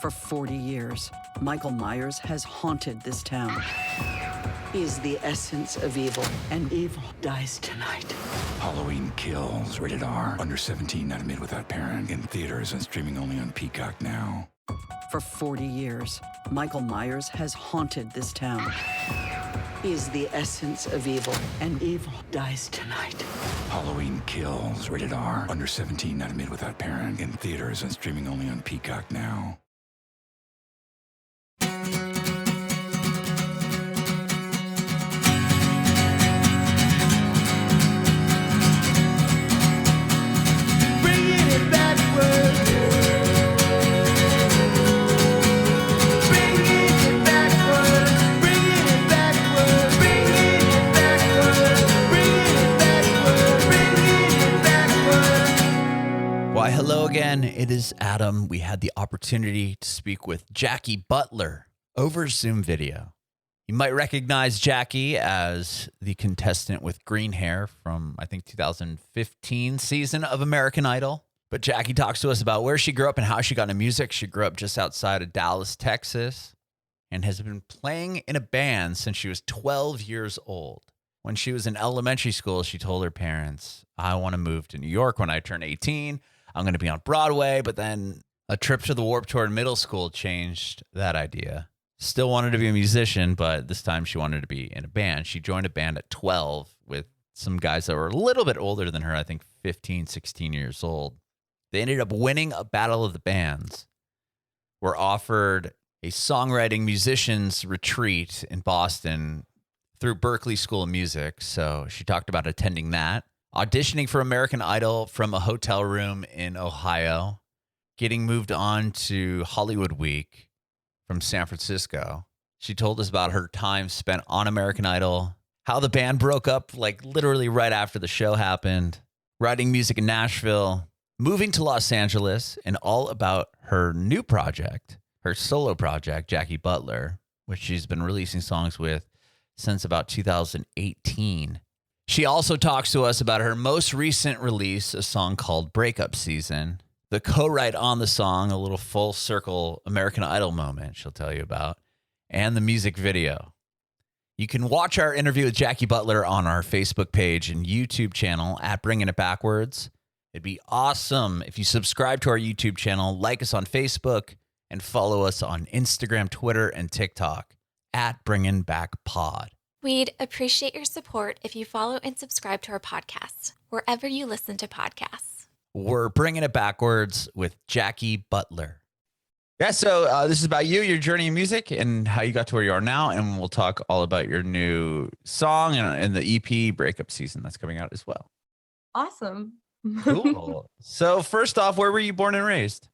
For 40 years, Michael Myers has haunted this town. He is the essence of evil, and evil dies tonight. Halloween Kills, rated R, under 17, not admitted without parent, in theaters and streaming only on Peacock now. For 40 years, Michael Myers has haunted this town. He is the essence of evil, and evil dies tonight. Halloween Kills, rated R, under 17, not admitted without parent, in theaters and streaming only on Peacock now. Hello again, it is Adam. We had the opportunity to speak with Jackie Butler over Zoom video. You might recognize Jackie as the contestant with green hair from, I think, 2015 season of American Idol. But Jackie talks to us about where she grew up and how she got into music. She grew up just outside of Dallas, Texas, and has been playing in a band since she was 12 years old. When she was in elementary school, she told her parents, I want to move to New York when I turn 18. I'm going to be on Broadway, but then a trip to the Warped Tour in middle school changed that idea. Still wanted to be a musician, but this time she wanted to be in a band. She joined a band at 12 with some guys that were a little bit older than her, I think 15, 16 years old. They ended up winning a battle of the bands, were offered a songwriting musicians retreat in Boston through Berklee School of Music. So she talked about attending that. Auditioning for American Idol from a hotel room in Ohio, getting moved on to Hollywood Week from San Francisco. She told us about her time spent on American Idol, how the band broke up like literally right after the show happened, writing music in Nashville, moving to Los Angeles, and all about her new project, her solo project, Jackie Butler, which she's been releasing songs with since about 2018. She also talks to us about her most recent release, a song called Breakup Season, the co-write on the song, a little full circle American Idol moment she'll tell you about, and the music video. You can watch our interview with Jackie Butler on our Facebook page and YouTube channel at Bringing It Backwards. It'd be awesome if you subscribe to our YouTube channel, like us on Facebook, and follow us on Instagram, Twitter, and TikTok at Bringing Back Pod. We'd appreciate your support if you follow and subscribe to our podcast, wherever you listen to podcasts. We're Bringing It Backwards with Jackie Butler. Yeah, so this is about you, your journey in music, and how you got to where you are now, and we'll talk all about your new song and the EP Breakup Season that's coming out as well. Awesome. Cool. So first off, where were you born and raised?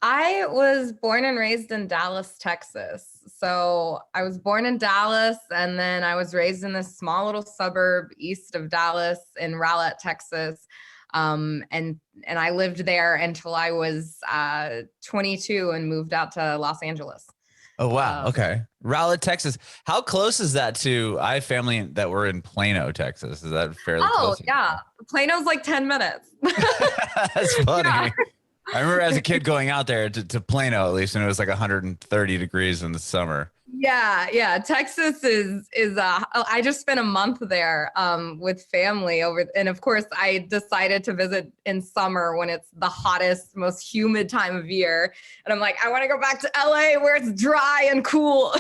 I was born and raised in Dallas, Texas. So I was born in Dallas, and then I was raised in this small little suburb east of Dallas in Rowlett, Texas. And I lived there until I was 22 and moved out to Los Angeles. Oh, wow. Okay. Rowlett, Texas. How close is that to, I have family that were in Plano, Texas. Is that fairly close? Oh, yeah. Plano's like 10 minutes. That's funny. Yeah. I remember as a kid going out there to Plano, at least, and it was like 130 degrees in the summer. Yeah. Texas is I just spent a month there with family and of course I decided to visit in summer when it's the hottest, most humid time of year. And I'm like, I want to go back to LA where it's dry and cool.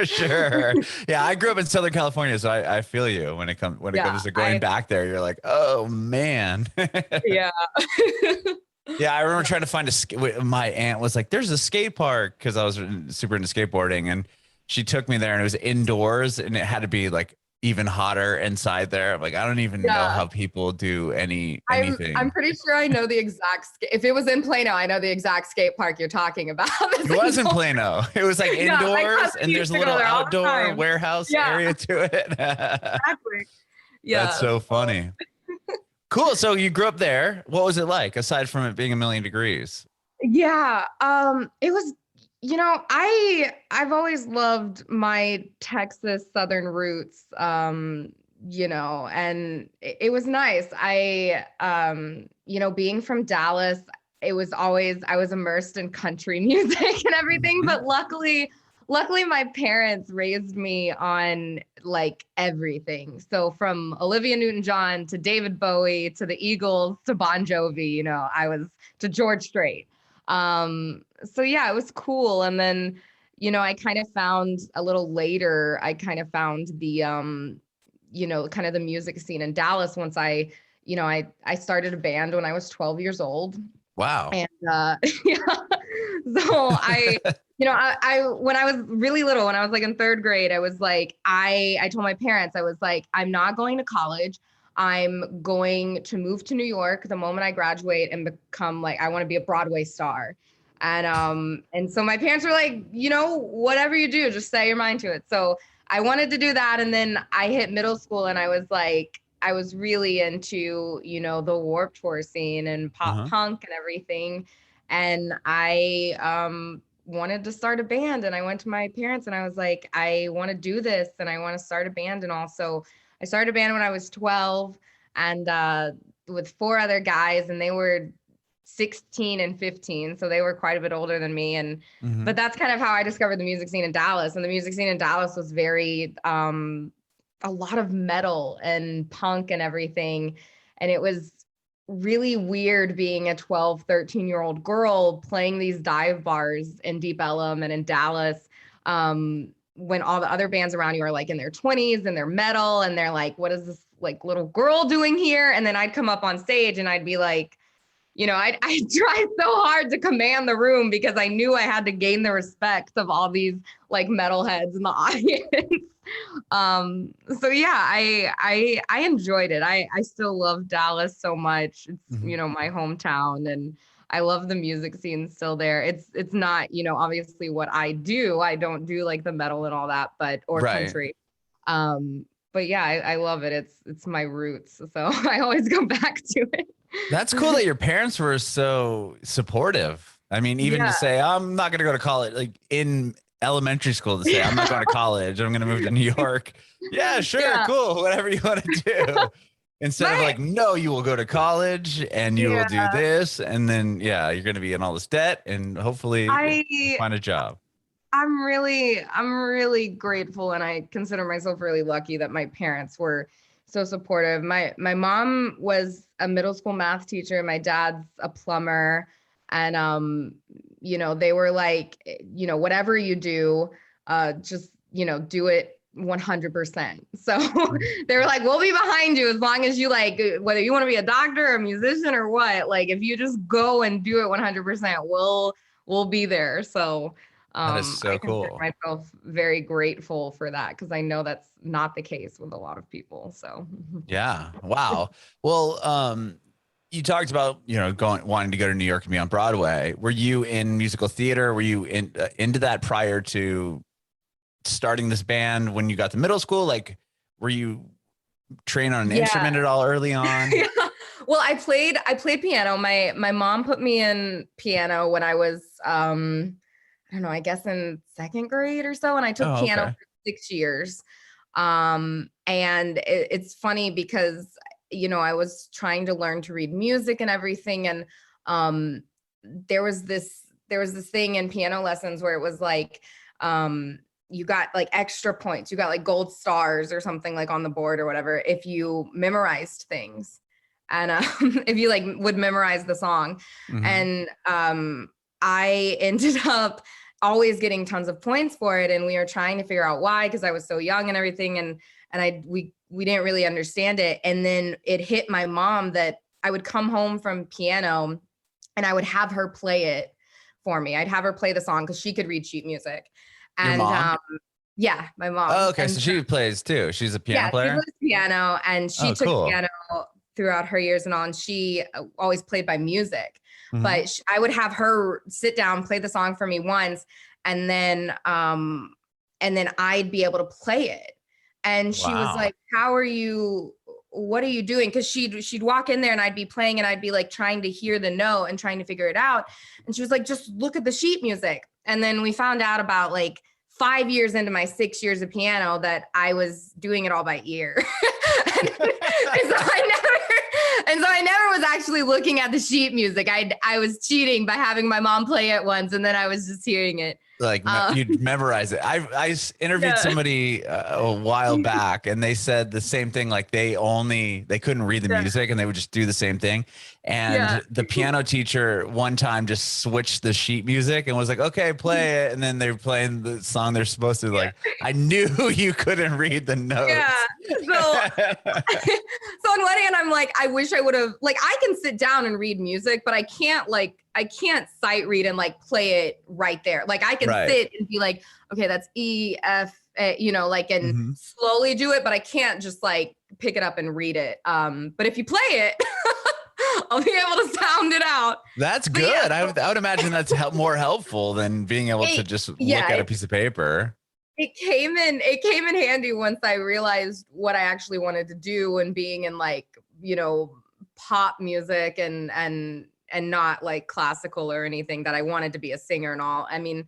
Sure. Yeah, I grew up in Southern California, so I feel you when it comes to going back there. You're like, oh man. Yeah. Yeah, I remember trying to find my aunt was like, there's a skate park, because I was super into skateboarding, and she took me there, and it was indoors, and it had to be like even hotter inside there. I'm like, I don't even know how people do anything. I'm pretty sure I know the exact, if it was in Plano, I know the exact skate park you're talking about. It was in Plano. It was like indoors, and there's a little outdoor warehouse area to it. Exactly. Yeah. That's so funny. Cool. So you grew up there. What was it like, aside from it being a million degrees? Yeah. It was, I've always loved my Texas Southern roots, and it was nice. Being from Dallas, it was always, I was immersed in country music and everything. But luckily my parents raised me on like everything. So from Olivia Newton-John to David Bowie to the Eagles to Bon Jovi, you know, I was to George Strait. So yeah, it was cool. And then, you know, I kind of found a little later, I kind of found the, you know, kind of the music scene in Dallas once I started a band when I was 12 years old. Wow. And yeah, so I, you know, I when I was really little, when I was like in third grade, I was like, I told my parents, I was like, I'm not going to college. I'm going to move to New York the moment I graduate and become like, I want to be a Broadway star. And so my parents were like, you know, whatever you do, just set your mind to it. So I wanted to do that. And then I hit middle school and I was like, I was really into, you know, the Warped Tour scene and pop punk and everything. And I wanted to start a band, and I went to my parents and I was like, I want to do this and I want to start a band. And also I started a band when I was 12 and with 4 other guys, and they were 16 and 15. So they were quite a bit older than me. And, but that's kind of how I discovered the music scene in Dallas. And the music scene in Dallas was very, a lot of metal and punk and everything. And it was really weird being a 12, 13-year-old girl playing these dive bars in Deep Ellum and in Dallas, when all the other bands around you are like in their 20s and they're metal and they're like, what is this like little girl doing here? And then I'd come up on stage and I'd be like, you know, I tried so hard to command the room because I knew I had to gain the respect of all these like metalheads in the audience. So yeah, I enjoyed it. I still love Dallas so much. It's, you know, my hometown, and I love the music scene still there. It's not, you know, obviously what I do. I don't do like the metal and all that, or country. But yeah, I love it. It's my roots. So I always go back to it. That's cool that your parents were so supportive. I mean, even to say, I'm not going to go to college, like in elementary school, to say, I'm not going to college, I'm going to move to New York. Yeah, sure. Cool. Whatever you want to do. Instead of like, no, you will go to college and you will do this. And then, you're going to be in all this debt and hopefully find a job. I'm really grateful. And I consider myself really lucky that my parents were so supportive. My mom was a middle school math teacher. My dad's a plumber. And, you know, they were like, you know, whatever you do, just, you know, do it 100%. So they were like, we'll be behind you as long as you like, whether you want to be a doctor or a musician or what, like, if you just go and do it 100%, we'll be there. So that is so I cool. consider myself very grateful for that, because I know that's not the case with a lot of people. So yeah. Wow. Well, you talked about, you know, wanting to go to New York and be on Broadway. Were you in musical theater? Were you into that prior to starting this band when you got to middle school? Like, were you trained on an instrument at all early on? Well, I played piano. My mom put me in piano when I was, I don't know, I guess in second grade or so. And I took piano for 6 years. And it's funny because, you know, I was trying to learn to read music and everything. And there was this thing in piano lessons where it was like, you got like extra points. You got like gold stars or something like on the board or whatever if you memorized things. And if you like would memorize the song. And I ended up always getting tons of points for it. And we were trying to figure out why, because I was so young and everything. And we didn't really understand it. And then it hit my mom that I would come home from piano and I would have her play it for me. I'd have her play the song because she could read sheet music. And your mom? Yeah, my mom. Oh, okay. And so she plays too. She's a piano player? She plays piano, and she took piano throughout her years and all, and she always played by music. But I would have her sit down, play the song for me once, and then I'd be able to play it. And she was like, what are you doing? Because she'd walk in there and I'd be playing and I'd be like trying to hear the note and trying to figure it out. And she was like, just look at the sheet music. And then we found out about like 5 years into my 6 years of piano that I was doing it all by ear. So And so I never was actually looking at the sheet music. I was cheating by having my mom play it once, and then I was just hearing it. Like you'd memorize it. I interviewed somebody a while back, and they said the same thing. Like they couldn't read the music, and they would just do the same thing. And the piano teacher one time just switched the sheet music and was like, "Okay, play it." And then they were playing the song they're supposed to. Like I knew you couldn't read the notes. Yeah. So on one hand, I'm like, I wish I would have. Like I can sit down and read music, but I can't sight read and like play it right there. Like I can sit and be like, okay, that's E, F, A, and slowly do it, but I can't just like pick it up and read it. But if you play it, I'll be able to sound it out. That's good. Yeah. I would imagine that's more helpful than being able to just look at a piece of paper. It came in handy once I realized what I actually wanted to do, and being in like, pop music and not like classical or anything, that I wanted to be a singer and all. I mean,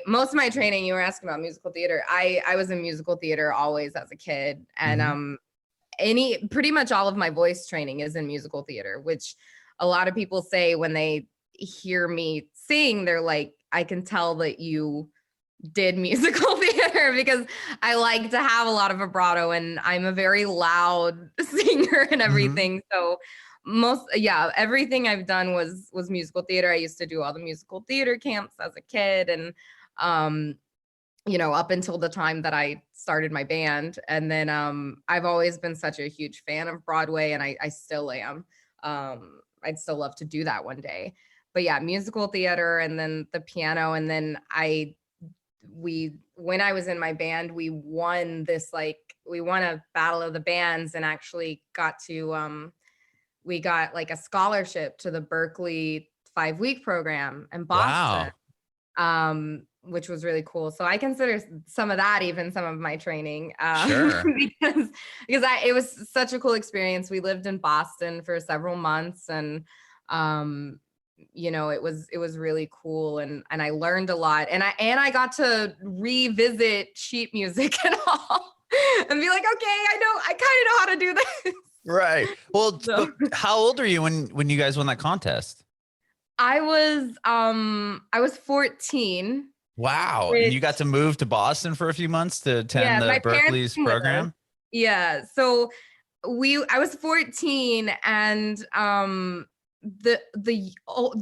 most of my training, you were asking about musical theater. I was in musical theater always as a kid. And pretty much all of my voice training is in musical theater, which a lot of people say when they hear me sing, they're like, I can tell that you did musical theater, because I like to have a lot of vibrato, and I'm a very loud singer and everything. So everything I've done was musical theater. I used to do all the musical theater camps as a kid, and up until the time that I started my band. And then I've always been such a huge fan of Broadway, and I still am. I'd still love to do that one day. But yeah, musical theater, and then the piano. And then when I was in my band, we won a battle of the bands, and actually we got like a scholarship to the Berkeley 5-week program in Boston. Wow. Which was really cool. So I consider some of that even some of my training, sure. because it was such a cool experience. We lived in Boston for several months, and it was really cool, and I learned a lot, and I got to revisit sheet music and all, and be like, okay, I kind of know how to do this. Right. Well, so, how old are you when you guys won that contest? I was 14. Wow. And you got to move to Boston for a few months to attend the Berkeley's program? Yeah. So I was 14, and the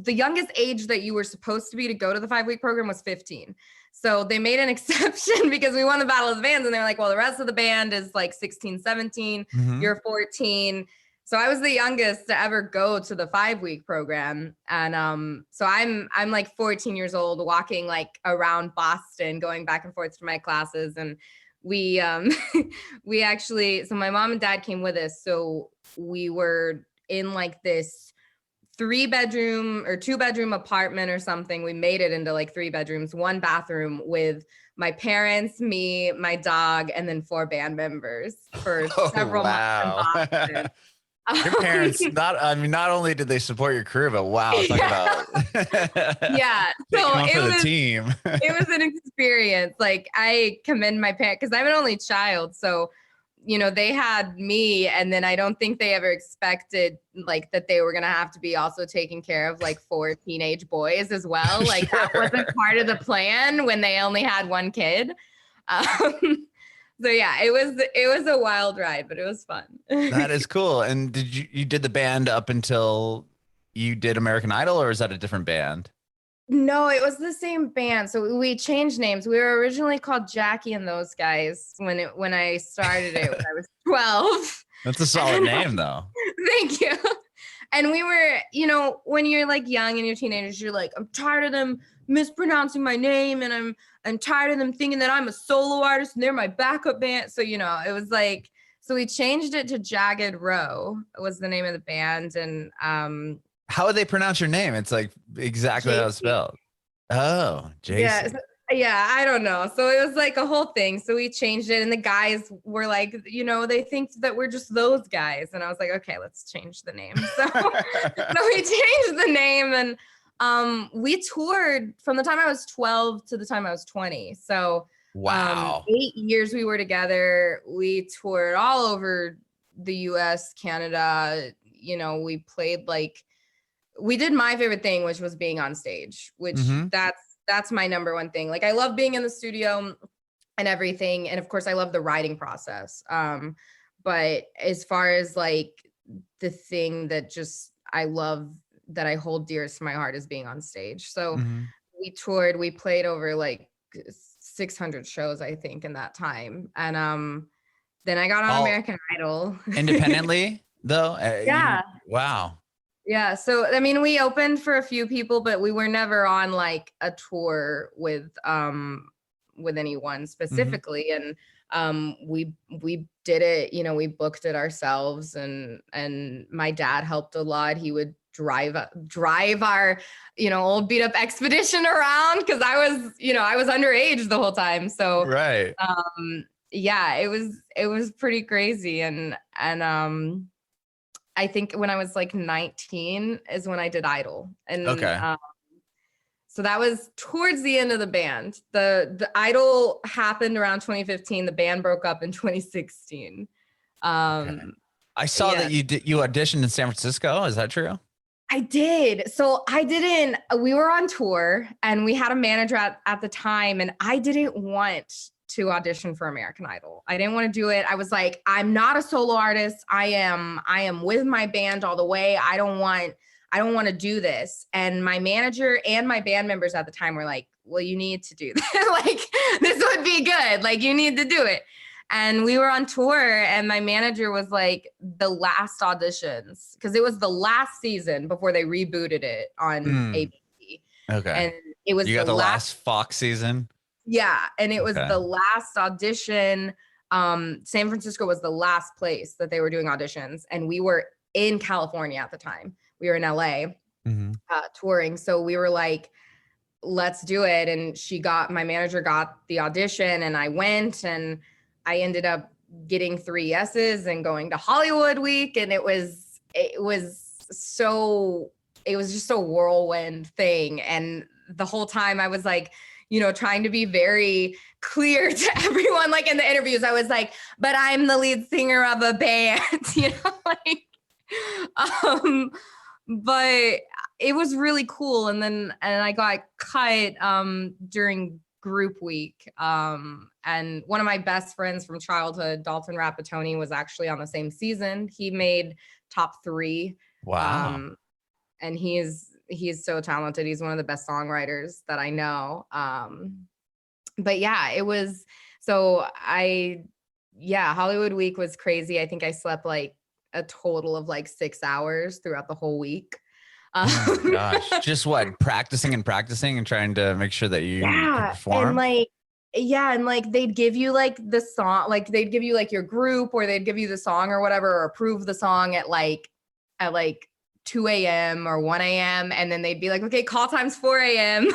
youngest age that you were supposed to be to go to the 5-week program was 15. So they made an exception because we won the Battle of the Bands, and they were like, well, the rest of the band is like 16, 17, you're 14. So I was the youngest to ever go to the 5-week program. And so I'm like 14 years old, walking like around Boston, going back and forth to my classes. And we actually, so my mom and dad came with us. So we were in like this 3-bedroom or 2-bedroom apartment or something. We made it into like 3 bedrooms, 1 bathroom, with my parents, me, my dog, and then 4 band members for several months in Boston. Your parents, not only did they support your career, but wow, talk about so it was the team. It was an experience. Like I commend my parents, because I'm an only child, so they had me, and then I don't think they ever expected like that they were gonna have to be also taking care of like 4 teenage boys as well. Like that wasn't part of the plan when they only had 1 kid. So yeah, it was a wild ride, but it was fun. That is cool. And you did the band up until you did American Idol, or is that a different band? No, it was the same band. So we changed names. We were originally called Jackie and Those Guys when I started it when I was 12. That's a solid name though. Thank you. And we were, when you're like young and you're teenagers, you're like, I'm tired of them mispronouncing my name, and I'm tired of them thinking that I'm a solo artist and they're my backup band. So, it was like, so we changed it to Jagged Row was the name of the band. And how would they pronounce your name? It's like exactly how it's spelled. Oh, Jason. Yeah, I don't know. So it was like a whole thing. So we changed it, and the guys were like, they think that we're just those guys. And I was like, okay, let's change the name. So, so we changed the name, and we toured from the time I was 12 to the time I was 20. So wow, 8 years we were together. We toured all over the US, Canada, you know, we played like, we did my favorite thing, which was being on stage, which that's my number one thing. Like I love being in the studio and everything. And of course I love the writing process. But as far as like the thing that just I love, that I hold dearest to my heart, is being on stage. So we toured, we played over like 600 shows, I think, in that time. And then I got on American Idol. Independently though? Yeah. Wow. Yeah. So, I mean, we opened for a few people, but we were never on like a tour with anyone specifically. And we did it, you know, we booked it ourselves, and my dad helped a lot. He would drive our, you know, old beat up Expedition around, because I was underage the whole time. So right. Yeah, it was pretty crazy. And I think when I was like 19 is when I did Idol. And so that was towards the end of the band. The Idol happened around 2015. The band broke up in 2016. I saw that you auditioned in San Francisco. Is that true? I did. So we were on tour and we had a manager at the time, and I didn't want to audition for American Idol. I didn't want to do it. I was like, I'm not a solo artist. I am with my band all the way. I don't want to do this. And my manager and my band members at the time were like, well, you need to do that. Like, this would be good. Like, you need to do it. And we were on tour, and my manager was like, the last auditions, because it was the last season before they rebooted it on ABC. Okay. And it was the last Fox season. Yeah. And it was the last audition. San Francisco was the last place that they were doing auditions. And we were in California at the time. We were in LA touring. So we were like, let's do it. And my manager got the audition, and I went, and I ended up getting 3 yeses and going to Hollywood Week. And it was just a whirlwind thing. And the whole time I was like, you know, trying to be very clear to everyone, like in the interviews, I was like, but I'm the lead singer of a band, you know, like, but it was really cool. And I got cut during group week. And one of my best friends from childhood, Dalton Rapatoni, was actually on the same season. He made top 3. Wow. And he's so talented. He's one of the best songwriters that I know. But yeah, Hollywood Week was crazy. I think I slept like a total of like 6 hours throughout the whole week. Oh my gosh. Just what? Practicing and trying to make sure that you can perform? And like they'd give you like the song, like they'd give you like your group, or they'd give you the song or whatever, or approve the song at 2 a.m. or 1 a.m. And then they'd be like, okay, call time's 4 a.m.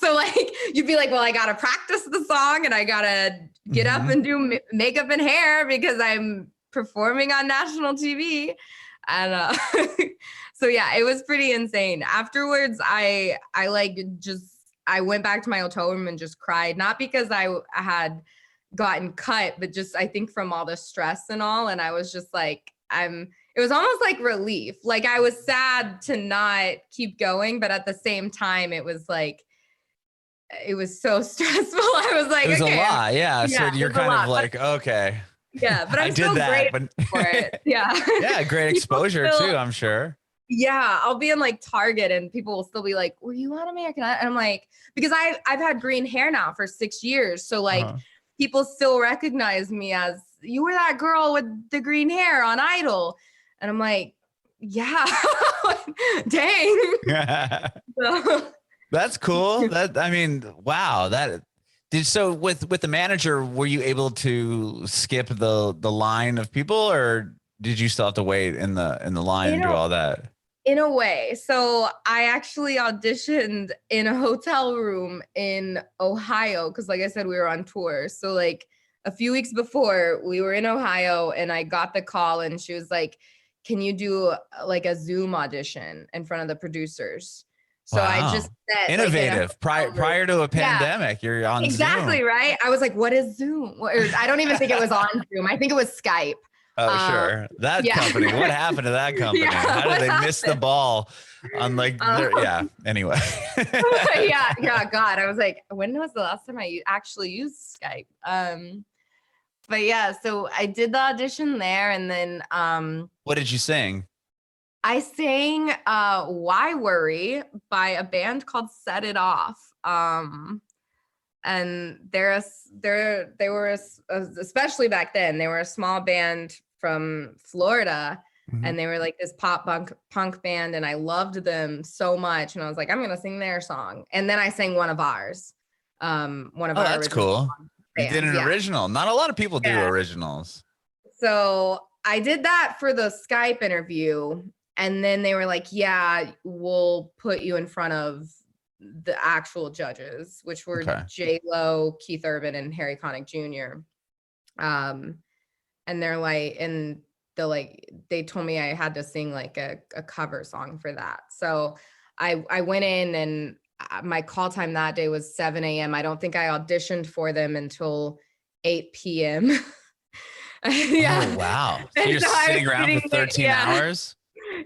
So like, you'd be like, well, I got to practice the song, and I got to get up and do makeup and hair because I'm performing on national TV. And so yeah, it was pretty insane. Afterwards, I went back to my hotel room and just cried, not because I had gotten cut, but just, I think from all the stress and all. And I was just like, it was almost like relief. Like I was sad to not keep going, but at the same time, it was like, it was so stressful. I was like, it was okay, a lot. Yeah. So you're kind of like, okay. Yeah, but I'm still grateful for it. Yeah. Yeah, great exposure too, I'm sure. Yeah, I'll be in like Target and people will still be like, were you on American Idol? And I'm like, because I've had green hair now for 6 years. So like people still recognize me as, you were that girl with the green hair on Idol. And I'm like, yeah, dang. So, that's cool. Wow. So with the manager, were you able to skip the line of people, or did you still have to wait in the line and do all that? In a way. So I actually auditioned in a hotel room in Ohio, because like I said, we were on tour. So like a few weeks before, we were in Ohio, and I got the call, and she was like, can you do like a Zoom audition in front of the producers? So wow. I just said, innovative, like, prior to a pandemic, you're on exactly Zoom. Right. I was like, what is Zoom? I don't even think it was on Zoom. I think it was Skype. Oh, sure. That yeah. company. What happened to that company? Yeah, How what did they miss the happened? ball on like, yeah. Anyway. yeah. God, I was like, when was the last time I actually used Skype? But yeah, so I did the audition there, and then What did you sing? I sang Why Worry by a band called Set It Off. And they were especially back then, they were a small band from Florida, Mhm. and they were like this pop punk band, and I loved them so much, and I was like, I'm gonna sing their song. And then I sang one of ours. One of our That's original cool. You bands, did an yeah. original. Not a lot of people do Yeah. originals. So I did that for the Skype interview, and then they were like, yeah, we'll put you in front of the actual judges, which were Okay. J-Lo, Keith Urban, and Harry Connick Jr. And they're like, they told me I had to sing like a cover song for that. So I went in, and my call time that day was 7 a.m. I don't think I auditioned for them until 8 p.m. Yeah. Oh, wow. So And you're so I sitting was around sitting for there, 13 yeah. hours?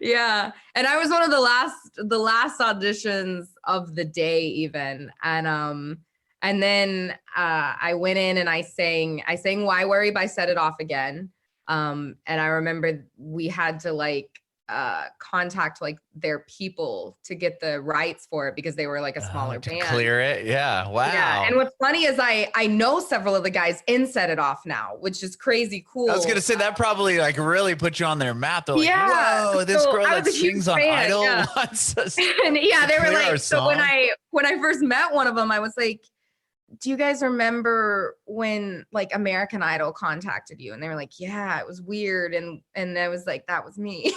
Yeah. And I was one of the last auditions of the day even. And then I went in and I sang Why Worry by Set It Off again. And I remember we had to like contact like their people to get the rights for it, because they were like a smaller To band. clear it. Yeah. Wow. Yeah. And what's funny is I know several of the guys in Set It Off now, which is crazy cool. I was gonna say that probably like really put you on their map. They're like, Yeah. whoa, this So girl I that was a huge sings on fan, Idol yeah. wants us. And yeah, they were clear our like, so when song. I first met one of them, I was like, do you guys remember when like American Idol contacted you? And they were like, yeah, it was weird. And I was like, that was me.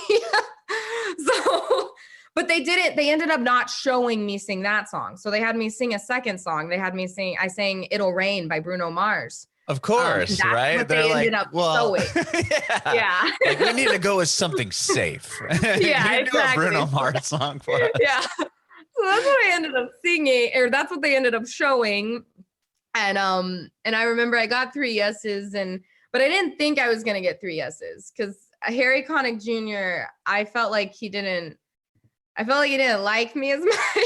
So, but they ended up not showing me sing that song. So they had me sing a second song. I sang It'll Rain by Bruno Mars. Of course, that's right? what They're they like, ended up well, showing. yeah. Yeah. Like, we need to go with something safe. Yeah, You do a exactly. Bruno Mars song for us. Yeah. So that's what I ended up singing, or that's what they ended up showing. And I remember I got 3 yeses, but I didn't think I was gonna get 3 yeses, because Harry Connick Jr., I felt like he didn't like me as much.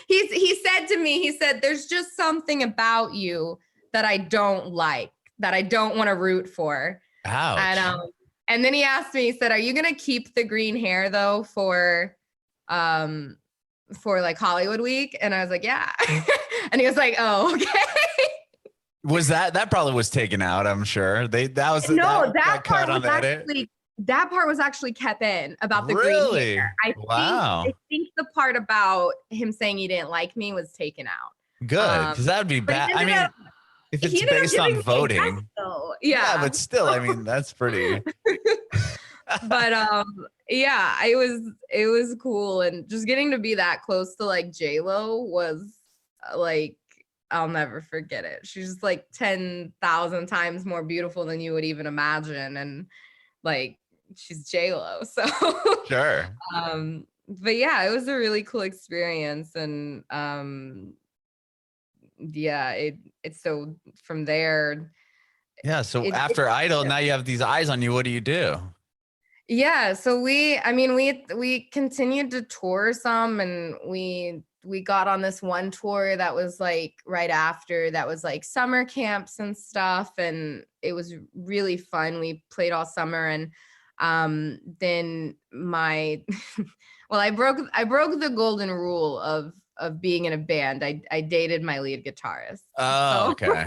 He said to me, there's just something about you that I don't like, that I don't want to root for. Ouch. And then he asked me, he said, are you gonna keep the green hair though for like Hollywood Week? And I was like, yeah. And he was like, oh, okay. Was that probably was taken out, I'm sure. That That cut on the edit. part was actually kept in about the Really? green hair. Wow. I think the part about him saying he didn't like me was taken out. Good, because that would be but he bad. I ended mean, up- if he it's ended up based giving on me a voting. yes, though. Yeah. But still, I mean, that's pretty. But yeah, it was cool, and just getting to be that close to like J-Lo was like, I'll never forget it. She's just like 10,000 times more beautiful than you would even imagine, and like she's J-Lo. So Sure. but yeah, it was a really cool experience, and yeah, it's so from there. Yeah. So It- after Idol, now you have these eyes on you. What do you do? Yeah, so we continued to tour some, and we got on this one tour that was like right after, that was like summer camps and stuff, and it was really fun. We played all summer, and then my well, I broke the golden rule of being in a band. I dated my lead guitarist. Oh, okay.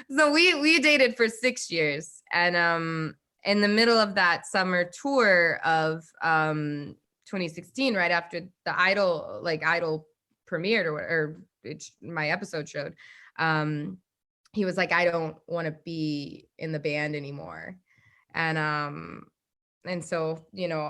So we dated for 6 years, and in the middle of that summer tour of 2016, right after the Idol premiered, or my episode showed, he was like, I don't want to be in the band anymore. And so,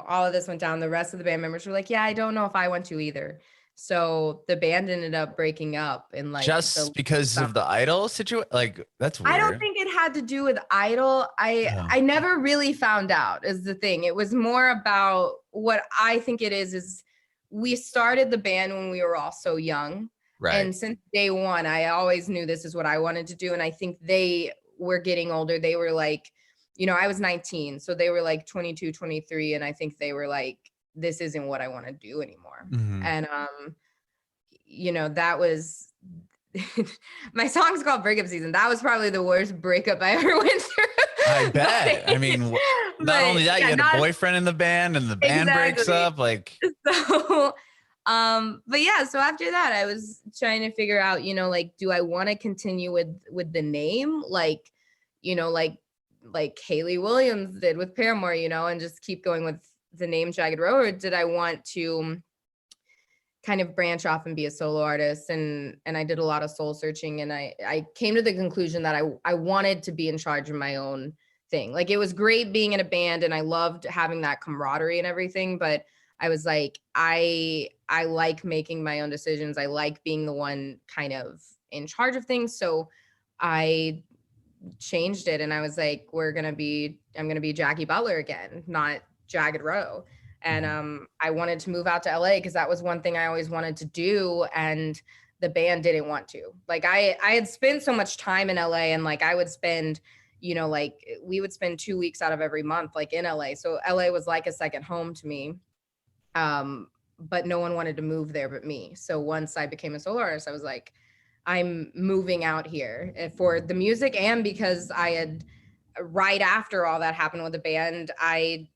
all of this went down. The rest of the band members were like, yeah, I don't know if I want to either. So the band ended up breaking up in like Just because of the Idol situation? Like, that's weird. I don't think it had to do with Idol. I never really found out, is the thing. It was more about what I think it is we started the band when we were all so young. Right. And since day one, I always knew this is what I wanted to do. And I think they were getting older. They were like, I was 19, so they were like 22, 23. And I think they were like, this isn't what I want to do anymore. Mm-hmm. And, that was, my song's called Breakup Season. That was probably the worst breakup I ever went through. I bet. I mean, not only that, you had a boyfriend in the band and the band breaks up. Like, so, but yeah, so after that, I was trying to figure out, like, do I want to continue with the name? Like, like Haley Williams did with Paramore, and just keep going with the name Jagged Row, or did I want to kind of branch off and be a solo artist? And I did a lot of soul searching, and I came to the conclusion that I wanted to be in charge of my own thing. Like, it was great being in a band and I loved having that camaraderie and everything, but I was like, I like making my own decisions. I like being the one kind of in charge of things. So I changed it, and I was like, I'm going to be Jackie Butler again, not Jagged Row. And I wanted to move out to LA because that was one thing I always wanted to do, and the band didn't want to. Like, I had spent so much time in LA, and like I would spend, like we would spend 2 weeks out of every month like in LA. So LA was like a second home to me. But no one wanted to move there but me. So once I became a solo artist, I was like, I'm moving out here for the music, and because I had, right after all that happened with the band, I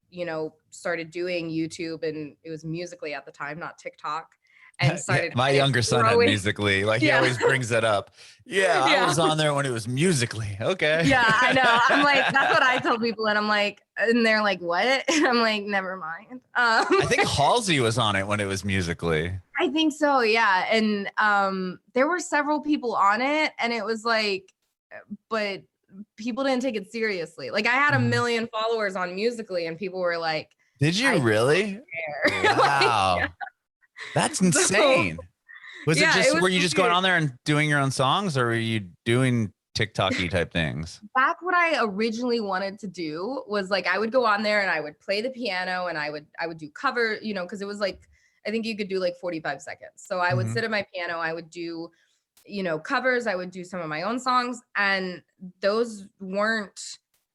started doing YouTube, and it was Musical.ly at the time, not TikTok. And started my younger son had Musical.ly. Like, he always brings that up. I was on there when it was Musical.ly. Okay. Yeah, I know. I'm like, that's what I tell people, and I'm like, and they're like, what? And I'm like, never mind. I think Halsey was on it when it was Musical.ly. I think so, yeah. And there were several people on it, and it was like, but people didn't take it seriously. Like, I had 1 million followers on Musical.ly, and people were like, did you really? Wow. Like, that's insane. Was it just, were you just going on there and doing your own songs, or were you doing TikTok-y type things? That's what I originally wanted to do, was like, I would go on there and I would play the piano, and I would do cover, because it was like, I think you could do like 45 seconds. So I would sit at my piano, I would do, covers, I would do some of my own songs, and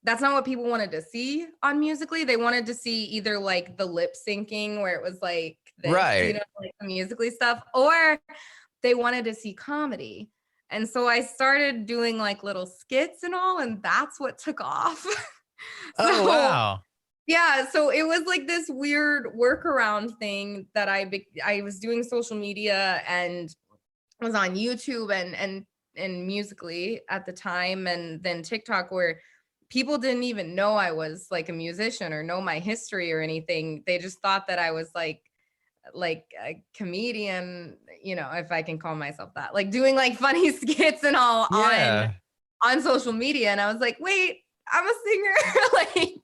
that's not what people wanted to see on Musical.ly. They wanted to see either like the lip syncing where it was like this, right, like the Musical.ly stuff, or they wanted to see comedy. And so I started doing like little skits and all, and that's what took off. Oh, wow. Yeah, so it was like this weird workaround thing that I was doing social media and was on YouTube and Musical.ly at the time, and then TikTok, where people didn't even know I was like a musician or know my history or anything. They just thought that I was like a comedian, if I can call myself that, like doing like funny skits and all on social media. And I was like, wait, I'm a singer. Like,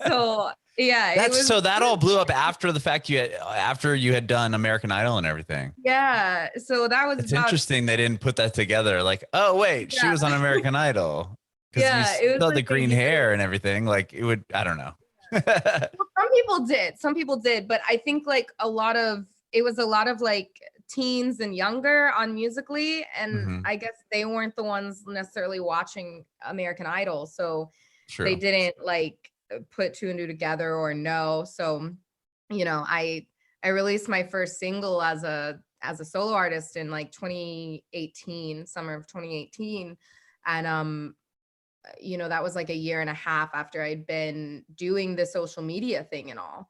so yeah. So that all blew up after the fact after you had done American Idol and everything. Yeah. So that was, it's interesting they didn't put that together. Like, oh wait, she was on American Idol. Yeah, it was like the green hair and everything. Like, it would, I don't know. Well, some people did, but I think like it was a lot of like teens and younger on Musical.ly, and I guess they weren't the ones necessarily watching American Idol, so they didn't like put two and two together or know. So I released my first single as a solo artist in like 2018, summer of 2018, and that was like a year and a half after I'd been doing the social media thing and all.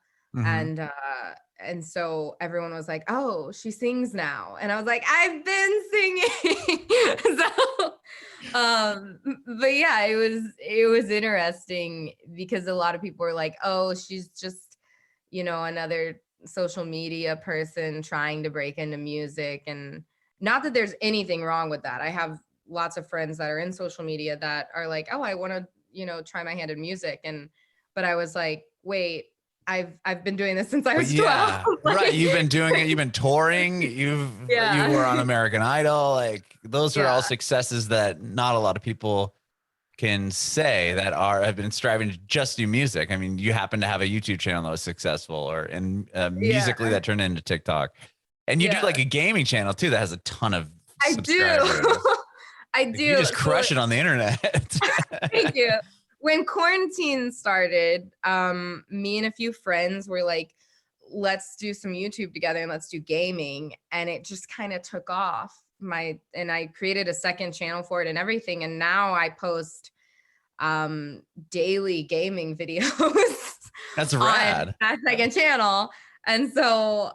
And so everyone was like, oh, she sings now. And I was like, I've been singing. But yeah, it was interesting because a lot of people were like, oh, she's just, another social media person trying to break into music. And not that there's anything wrong with that. I have lots of friends that are in social media that are like, oh, I want to, try my hand in music. But I was like, wait, I've been doing this since I was 12. Right. You've been doing it. You've been touring. You were on American Idol. Like, those are all successes that not a lot of people can say that have been striving to just do music. I mean, you happen to have a YouTube channel that was successful, and Musical.ly that turned into TikTok, and you do like a gaming channel too that has a ton of subscribers. I do. You just crush it on the internet. Thank you. when quarantine started, me and a few friends were like, let's do some YouTube together and let's do gaming. And it just kind of took off. And I created a second channel for it and everything. And now I post daily gaming videos. That's rad. On that second channel. And so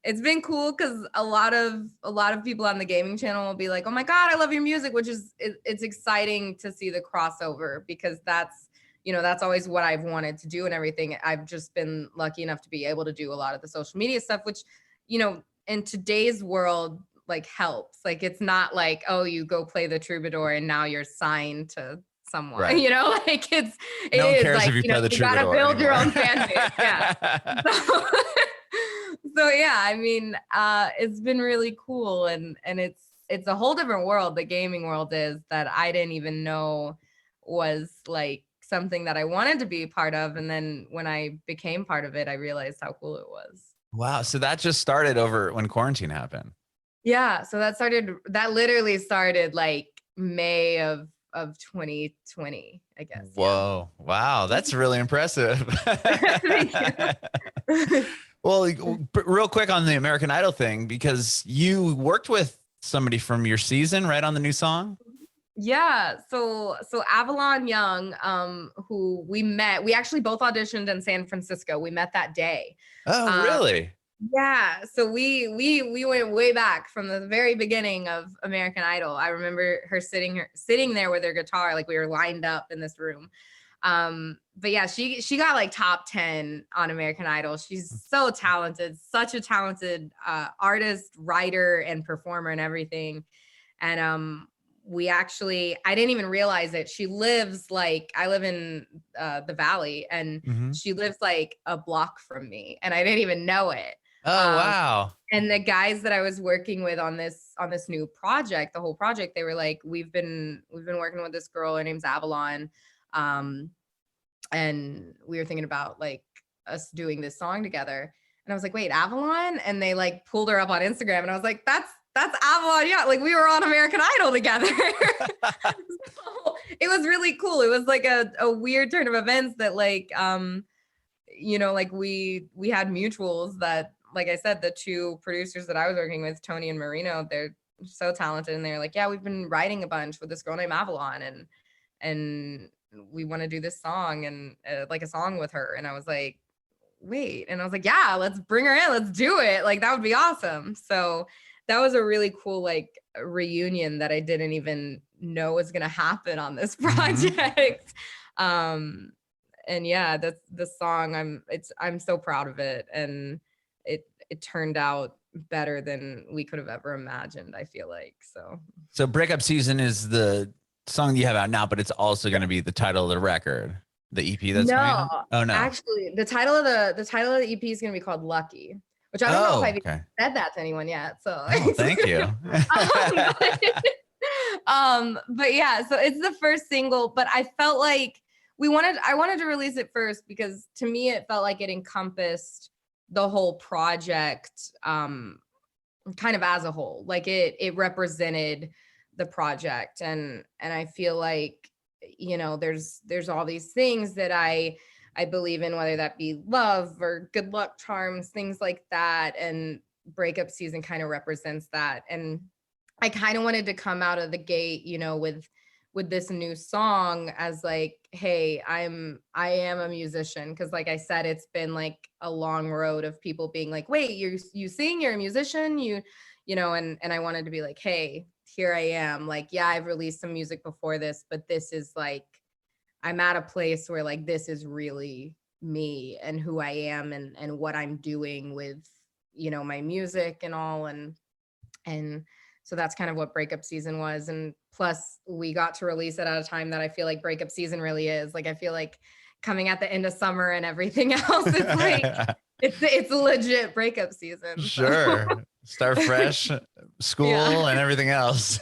it's been cool because a lot of people on the gaming channel will be like, oh my God, I love your music, which is it's exciting to see the crossover, because that's always what I've wanted to do and everything. I've just been lucky enough to be able to do a lot of the social media stuff, which, in today's world, like helps. Like, it's not like, oh, you go play the troubadour and now you're signed to someone, right. Like it no one is cares like, if you play the you gotta troubadour build your anymore. own fan base. Yeah. So yeah, I mean, it's been really cool, and it's a whole different world. The gaming world is that I didn't even know was like something that I wanted to be part of. And then when I became part of it, I realized how cool it was. Wow. So that just started over when quarantine happened. Yeah. So that literally started like May of 2020, I guess. Whoa. Yeah. Wow. That's really impressive. Thank you. Well, real quick on the American Idol thing, because you worked with somebody from your season, right, on the new song? Yeah. So Avalon Young, who we actually both auditioned in San Francisco. We met that day. Oh, really? Yeah. So we went way back from the very beginning of American Idol. I remember her sitting there with her guitar, like we were lined up in this room. But yeah, she got like top 10 on American Idol. She's so talented, such a talented artist, writer, and performer and everything. And I didn't even realize it. She lives like, I live in the Valley, and she lives like a block from me, and I didn't even know it. Oh, wow. And the guys that I was working with on this new project, the whole project, they were like, we've been working with this girl, her name's Avalon. And we were thinking about like us doing this song together. And I was like, wait, Avalon? And they like pulled her up on Instagram, and I was like, that's Avalon. Yeah. Like, we were on American Idol together. So it was really cool. It was like a weird turn of events that like, like we had mutuals that, like I said, the two producers that I was working with, Tony and Marino, they're so talented. And they're like, yeah, we've been writing a bunch with this girl named Avalon, and we want to do this song and like a song with her. And I was like, wait. And I was like, yeah, let's bring her in. Let's do it. Like, that would be awesome. So that was a really cool, like, reunion that I didn't even know was going to happen on this project. And yeah, that's the song. I'm so proud of it. And it turned out better than we could have ever imagined, I feel like. So Breakup Season is the song that you have out now, but it's also going to be the title of the record, the EP that's coming out? Oh, no. Actually, the title of the EP is going to be called Lucky, which I don't know if I've even said that to anyone yet. So thank you. But yeah, so it's the first single, but I felt like I wanted to release it first because to me, it felt like it encompassed the whole project, kind of as a whole. Like it represented the project. And I feel like, there's all these things that I believe in, whether that be love or good luck charms, things like that. And Breakup Season kind of represents that. And I kind of wanted to come out of the gate, with this new song as like, hey, I am a musician. Cause like I said, it's been like a long road of people being like, wait, you sing, you're a musician, and I wanted to be like, hey, here I am. Like, yeah, I've released some music before this, but this is like, I'm at a place where like, this is really me and who I am and what I'm doing with, my music and all. And so that's kind of what Breakup Season was. And plus we got to release it at a time that I feel like Breakup Season really is. Like, I feel like coming at the end of summer and everything else, it's like, it's a legit breakup season. So. Sure. Start fresh, school and everything else.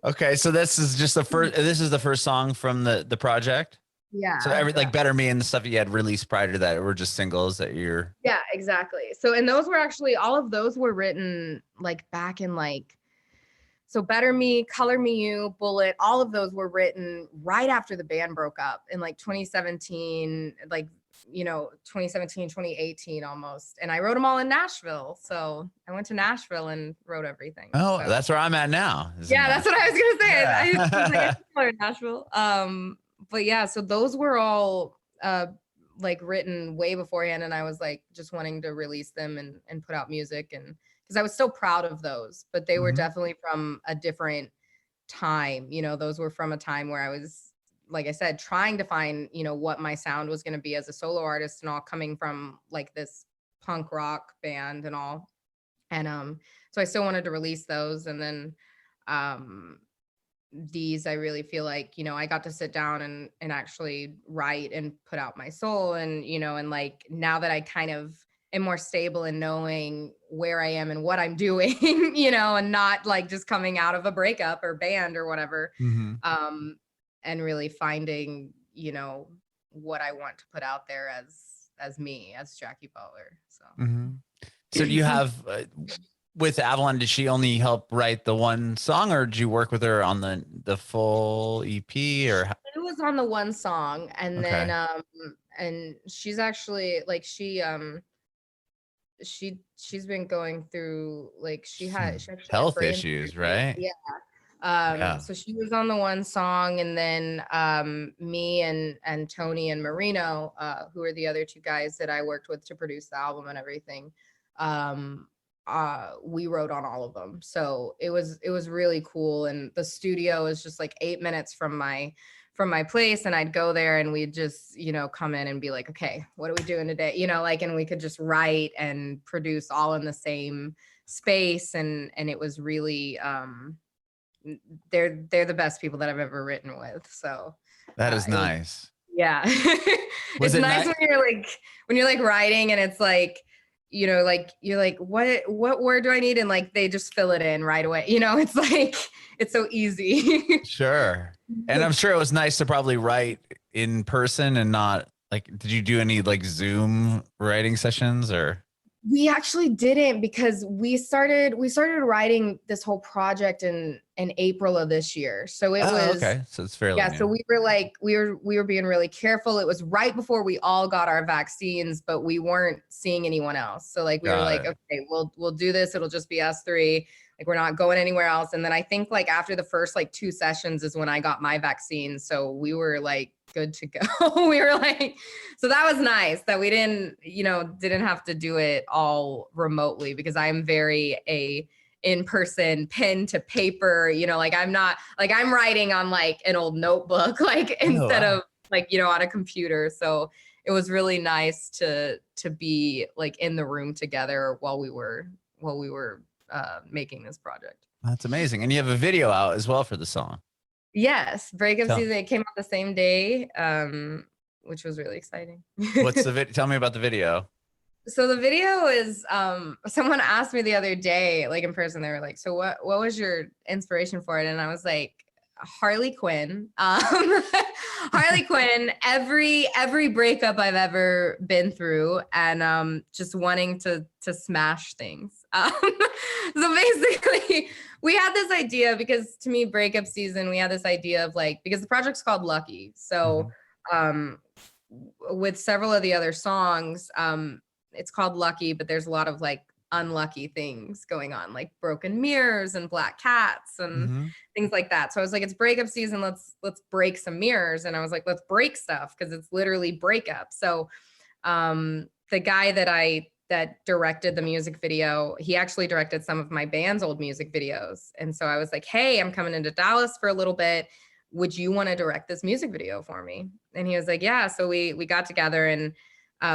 Okay. So this is the first song from the project. Yeah. So like Better Me and the stuff you had released prior to that were just singles that you're. Yeah, exactly. So, and those were actually, all of those were written like back in like So Better Me, Color Me You, Bullet, all of those were written right after the band broke up in like 2017, like, 2017, 2018 almost. And I wrote them all in Nashville. So I went to Nashville and wrote everything. Oh, so. that's where I'm at now. Yeah, that's what I was going to say. Yeah. I was like, I should in Nashville. But yeah, so those were all like written way beforehand. And I was like just wanting to release them and put out music, and because I was so proud of those, but they were definitely from a different time. Those were from a time where I was, like I said, trying to find, what my sound was going to be as a solo artist, and all coming from like this punk rock band and all. And so I still wanted to release those. And then these, I really feel like, I got to sit down and actually write and put out my soul. And, and like now that I kind of am more stable in knowing where I am and what I'm doing, and not like just coming out of a breakup or band or whatever. And really finding, what I want to put out there as me, as Jackie Butler. So, So do you have, with Avalon, did she only help write the one song, or did you work with her on the full EP, or? It was on the one song. And then, and she's actually like, she's been going through, like, she actually health had brain issues, surgery. right? Yeah. So she was on the one song, and then me and Tony and Marino, who are the other two guys that I worked with to produce the album and everything, we wrote on all of them. So it was really cool. And the studio is just like 8 minutes from my place, and I'd go there and we'd just, come in and be like, okay, what are we doing today? And we could just write and produce all in the same space. And it was really, they're the best people that I've ever written with. So that is nice. Yeah. It's nice when you're like writing, and it's like, like you're like, what word do I need? And like, they just fill it in right away. It's like, it's so easy. Sure. And I'm sure it was nice to probably write in person and not like, did you do any like Zoom writing sessions or? We actually didn't, because we started writing this whole project in April of this year. So it was okay. So it's fairly new. So we were like, we were being really careful. It was right before we all got our vaccines, but we weren't seeing anyone else. So like we were like, okay, we'll do this. It'll just be us three. Like, we're not going anywhere else. And then I think like after the first like 2 sessions is when I got my vaccine. So we were like good to go. We were like, so that was nice that we didn't have to do it all remotely, because I'm very in-person, pen to paper, like I'm not like, I'm writing on like an old notebook, like instead of like, on a computer. So it was really nice to be like in the room together while we were making this project. That's amazing. And you have a video out as well for the song. Yes. Breakup Season. It came out the same day, which was really exciting. What's the video? Tell me about the video. So the video is, someone asked me the other day, like in person, they were like, so what was your inspiration for it? And I was like, Harley Quinn. Harley Quinn, every breakup I've ever been through, and just wanting to smash things. So basically, we had this idea, because to me, Breakup Season, we had this idea of like, because the project's called Lucky. So with several of the other songs, it's called Lucky, but there's a lot of like unlucky things going on, like broken mirrors and black cats and things like that. So I was like, it's breakup season. Let's break some mirrors. And I was like, let's break stuff, because it's literally breakup. So the guy that directed the music video, he actually directed some of my band's old music videos. And so I was like, hey, I'm coming into Dallas for a little bit. Would you want to direct this music video for me? And he was like, yeah. So we got together, and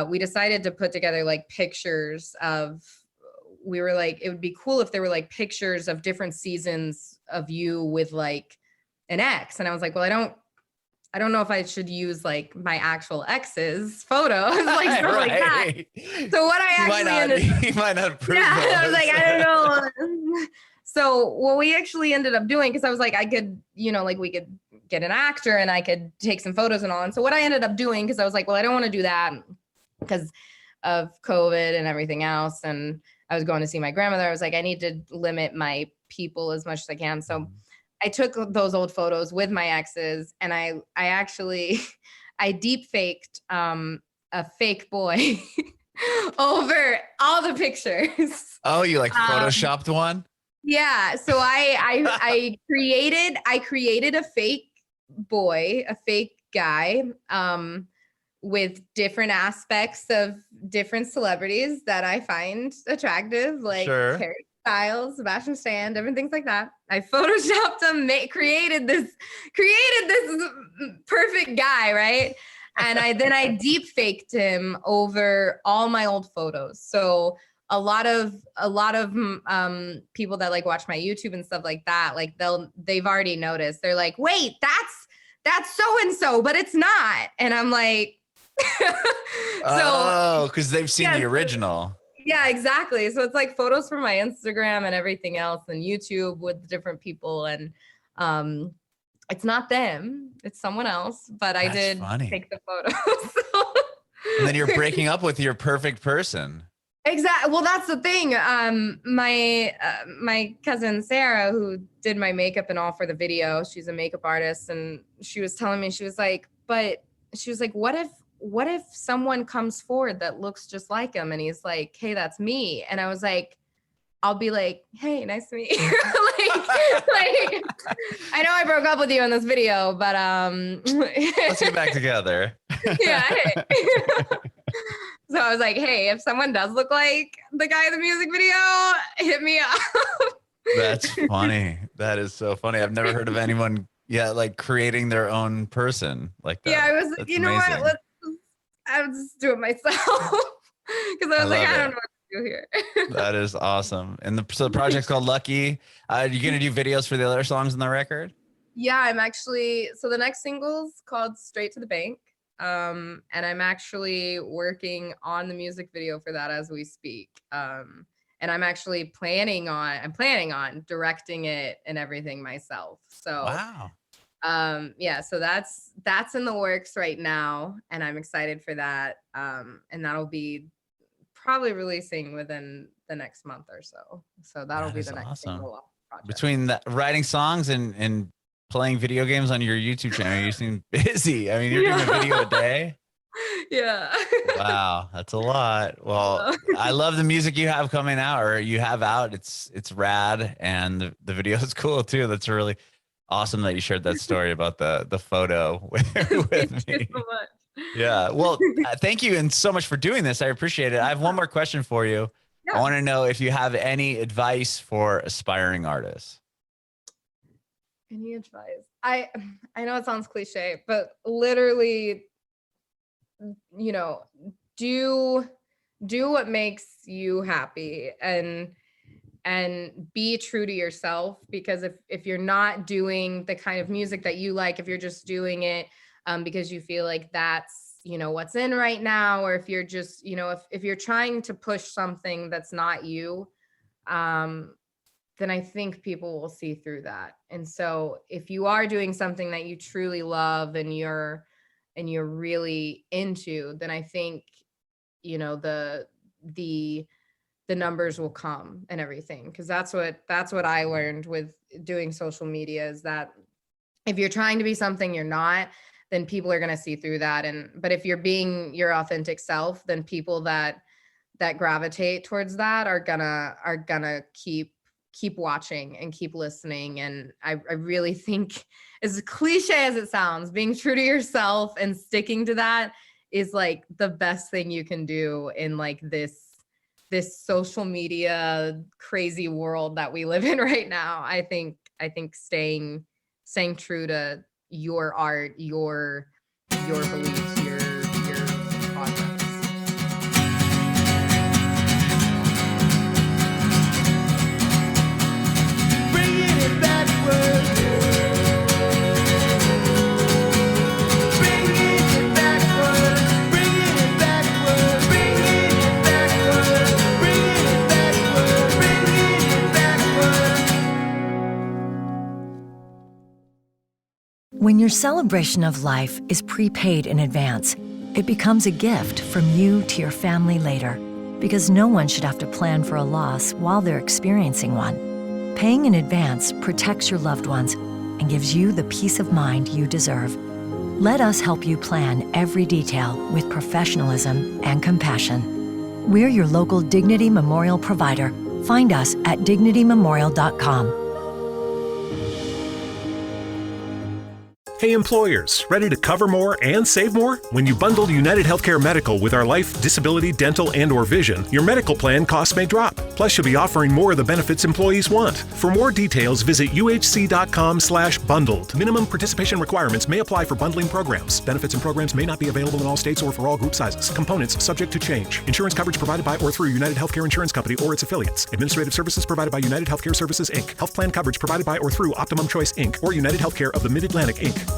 we decided to put together like pictures of, we were like, it would be cool if there were like pictures of different seasons of you with like an ex. And I was like, well, I don't know if I should use like my actual ex's photos, like stuff like that. So what I he might not approve. Yeah, I was like, I don't know. So what we actually ended up doing, because I was like, I could, like we could get an actor and I could take some photos and all. And so what I ended up doing, because I was like, well, I don't want to do that because of COVID and everything else. And I was going to see my grandmother. I was like, I need to limit my people as much as I can. So I took those old photos with my exes, and I actually I deep faked a fake boy over all the pictures. Oh, you like photoshopped one? Yeah. So I created a fake boy, a fake guy, with different aspects of different celebrities that I find attractive, like Harry Styles, Sebastian Stan, different things like that. I photoshopped him, created this perfect guy, right? And I deep faked him over all my old photos. So a lot of people that like watch my YouTube and stuff like that, like they've already noticed. They're like, wait, that's so-and-so, but it's not. And I'm like, because they've seen the original. Yeah, exactly. So it's like photos from my Instagram and everything else, and YouTube with different people. And it's not them, it's someone else, but I did take the photos. And then you're breaking up with your perfect person. Exactly. Well, that's the thing. My cousin Sarah, who did my makeup and all for the video, she's a makeup artist, and she was telling me, she was like, what if someone comes forward that looks just like him, and he's like, hey, that's me. And I was like, I'll be like, hey, nice to meet you. like, I know I broke up with you in this video, but let's get back together. Yeah. Hey. So I was like, hey, if someone does look like the guy in the music video, hit me up. That's funny. That is so funny. I've never heard of anyone like creating their own person like that. Yeah, I was like, you know what? I'll just do it myself. Because I was like, I don't know what to do here. That is awesome. And so the project's called Lucky. Are you going to do videos for the other songs on the record? Yeah, I'm actually, so the next single's called Straight to the Bank. And I'm actually working on the music video for that as we speak. And I'm actually planning on directing it and everything myself. So wow. Yeah, so that's in the works right now, and I'm excited for that. And that'll be probably releasing within the next month or so. So that'll be the next single project. Between writing songs and playing video games on your YouTube channel, you seem busy. I mean, you're doing a video a day. Yeah. Wow, that's a lot. Well, I love the music you have coming out, or you have out. It's rad, and the video is cool too. That's really awesome that you shared that story about the photo with me. Thank you so much. Yeah. Well, thank you and so much for doing this. I appreciate it. I have one more question for you. Yeah. I want to know if you have any advice for aspiring artists. Any advice? I know it sounds cliche, but literally, you know, do what makes you happy, and be true to yourself. Because if you're not doing the kind of music that you like, if you're just doing it because you feel like that's, you know, what's in right now, or if you're just, you know, if you're trying to push something that's not you, then I think people will see through that. And so if you are doing something that you truly love and you're really into, then I think, you know, the numbers will come and everything. Because that's what I learned with doing social media, is that if you're trying to be something you're not, then people are going to see through that. But if you're being your authentic self, then people that gravitate towards that are gonna keep watching and keep listening. And I really think, as cliche as it sounds, being true to yourself and sticking to that is like the best thing you can do in like this social media crazy world that we live in right now. I think staying true to your art, your beliefs, your projects. Bringing it backwards. When your celebration of life is prepaid in advance, it becomes a gift from you to your family later. because no one should have to plan for a loss while they're experiencing one. Paying in advance protects your loved ones and gives you the peace of mind you deserve. Let us help you plan every detail with professionalism and compassion. We're your local Dignity Memorial provider. Find us at dignitymemorial.com. Hey employers, ready to cover more and save more? When you bundle United Healthcare Medical with our life, disability, dental, and or vision, your medical plan costs may drop. Plus, you'll be offering more of the benefits employees want. For more details, visit uhc.com/bundled. Minimum participation requirements may apply for bundling programs. Benefits and programs may not be available in all states or for all group sizes. Components subject to change. Insurance coverage provided by or through United Healthcare Insurance Company or its affiliates. Administrative services provided by United Healthcare Services, Inc. Health plan coverage provided by or through Optimum Choice, Inc. or United Healthcare of the Mid-Atlantic, Inc.